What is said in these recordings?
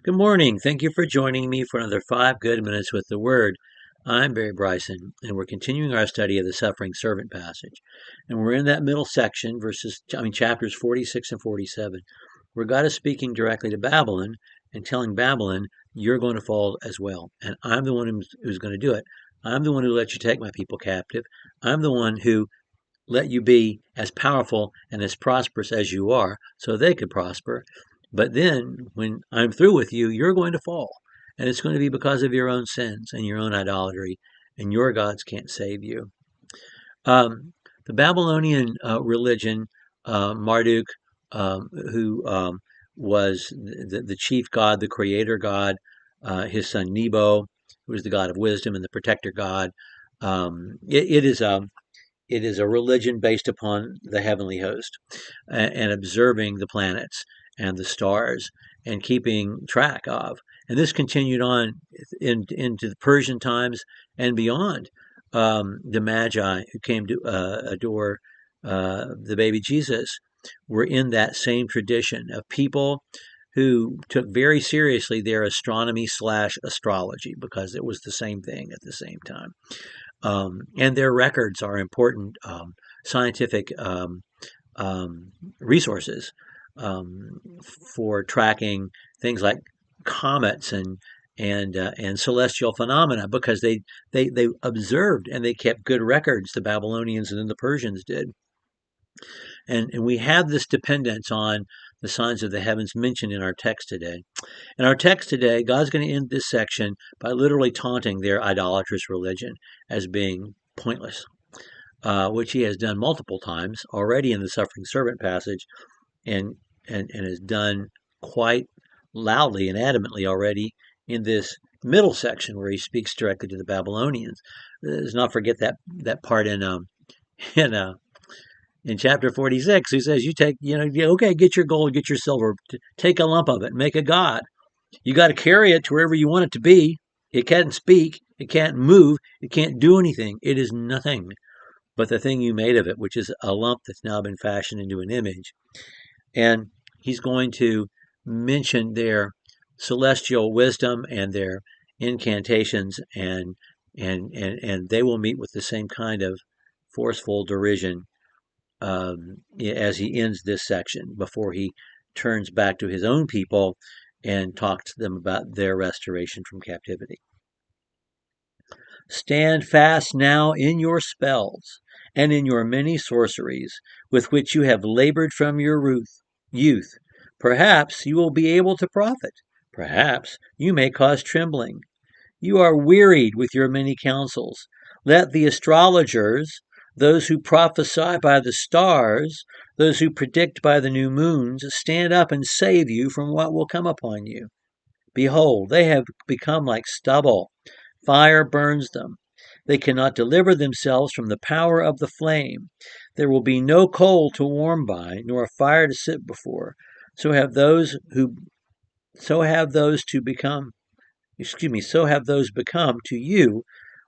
Good morning. Thank you for joining me for another 5 good minutes with the Word. I'm Barry Bryson, and we're continuing our study of the suffering servant passage. And we're in that middle section, chapters 46 and 47, where God is speaking directly to Babylon and telling Babylon, "You're going to fall as well, and I'm the one who's going to do it. I'm the one who let you take my people captive. I'm the one who let you be as powerful and as prosperous as you are so they could prosper. But then when I'm through with you, you're going to fall. And it's going to be because of your own sins and your own idolatry, and your gods can't save you." The Babylonian religion, Marduk, who was the chief god, the creator god, his son Nebo, who was the god of wisdom and the protector god. It is a religion based upon the heavenly host and observing the planets and the stars and keeping track of. And this continued on into the Persian times and beyond. The Magi who came to adore the baby Jesus were in that same tradition of people who took very seriously their astronomy slash astrology because it was the same thing at the same time. And their records are important scientific resources um, for tracking things like comets and celestial phenomena because they observed and they kept good records. The Babylonians and then the Persians did, and we have this dependence on the signs of the heavens mentioned in our text today. In our text today, God's going to end this section by literally taunting their idolatrous religion as being pointless, which he has done multiple times already in the suffering servant passage and, and has done quite loudly and adamantly already in this middle section where he speaks directly to the Babylonians. Let's not forget that part in in chapter 46. He says, "You take, okay, get your gold, get your silver, take a lump of it, and make a god. You got to carry it to wherever you want it to be. It can't speak. It can't move. It can't do anything. It is nothing but the thing you made of it, which is a lump that's now been fashioned into an image." And he's going to mention their celestial wisdom and their incantations, and they will meet with the same kind of forceful derision as he ends this section before he turns back to his own people and talks to them about their restoration from captivity. "Stand fast now in your spells and in your many sorceries, with which you have labored from your youth. Perhaps you will be able to profit. Perhaps you may cause trembling. You are wearied with your many counsels. Let the astrologers, those who prophesy by the stars, those who predict by the new moons, stand up and save you from what will come upon you. Behold, they have become like stubble. Fire burns them. They cannot deliver themselves from the power of the flame. There will be no coal to warm by, nor a fire to sit before. So have those who so have those to become so have those become to you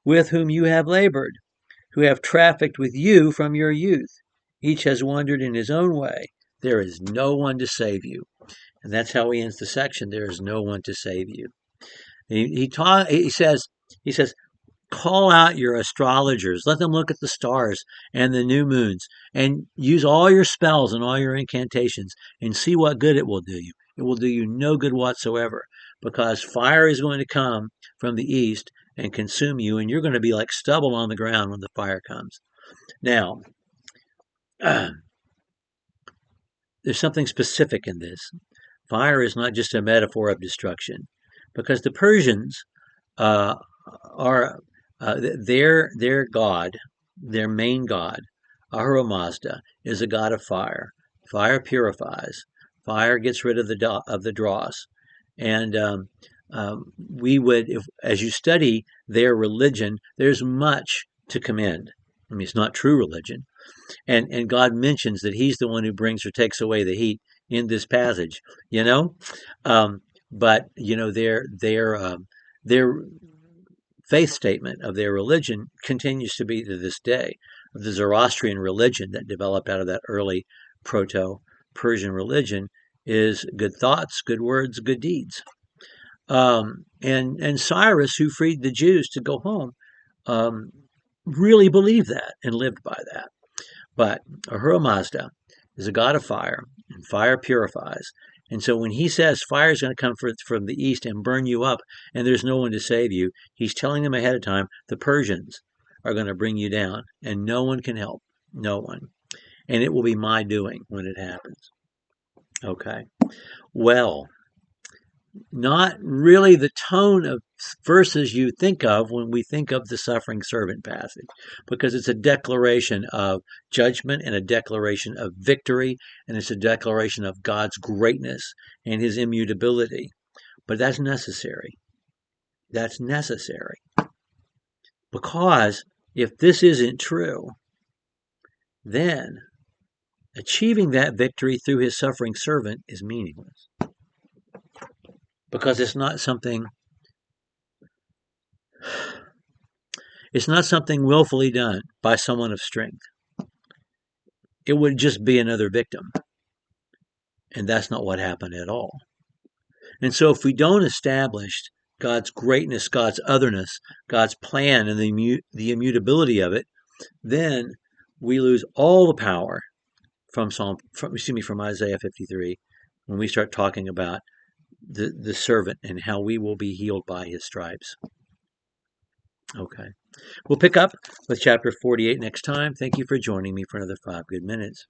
with whom you have labored, who have trafficked with you from your youth. Each has wandered in his own way. There is no one to save you." And that's how he ends the section. There is no one to save you. He says, call out your astrologers. Let them look at the stars and the new moons and use all your spells and all your incantations and see what good it will do you. It will do you no good whatsoever because fire is going to come from the east and consume you, and you're going to be like stubble on the ground when the fire comes. Now, there's something specific in this. Fire is not just a metaphor of destruction because the Persians uh, are their god, their main god, Ahura Mazda, is a god of fire. Fire purifies. Fire gets rid of the dross. And we would, as you study their religion, there's much to commend. I mean, it's not true religion, and God mentions that He's the one who brings or takes away the heat in this passage. You know, um, but their faith statement of their religion continues to be to this day. The Zoroastrian religion that developed out of that early proto Persian religion is good thoughts, good words, good deeds. And Cyrus, who freed the Jews to go home, um, really believed that and lived by that. But Ahura Mazda is a god of fire, and fire purifies. And so when he says fire is going to come from the east and burn you up, and there's no one to save you, he's telling them ahead of time the Persians are going to bring you down, and no one can help. No one. And it will be my doing when it happens. Okay. Well, not really the tone of verses you think of when we think of the suffering servant passage, because it's a declaration of judgment and a declaration of victory, and it's a declaration of God's greatness and his immutability. But that's necessary. That's necessary. Because if this isn't true, then achieving that victory through his suffering servant is meaningless. Because it's not something willfully done by someone of strength. It would just be another victim. And that's not what happened at all. And so if we don't establish God's greatness, God's otherness, God's plan, and the immutability of it, then we lose all the power from Isaiah 53 when we start talking about the servant and how we will be healed by his stripes. Okay. We'll pick up with chapter 48 next time. Thank you for joining me for another 5 good minutes.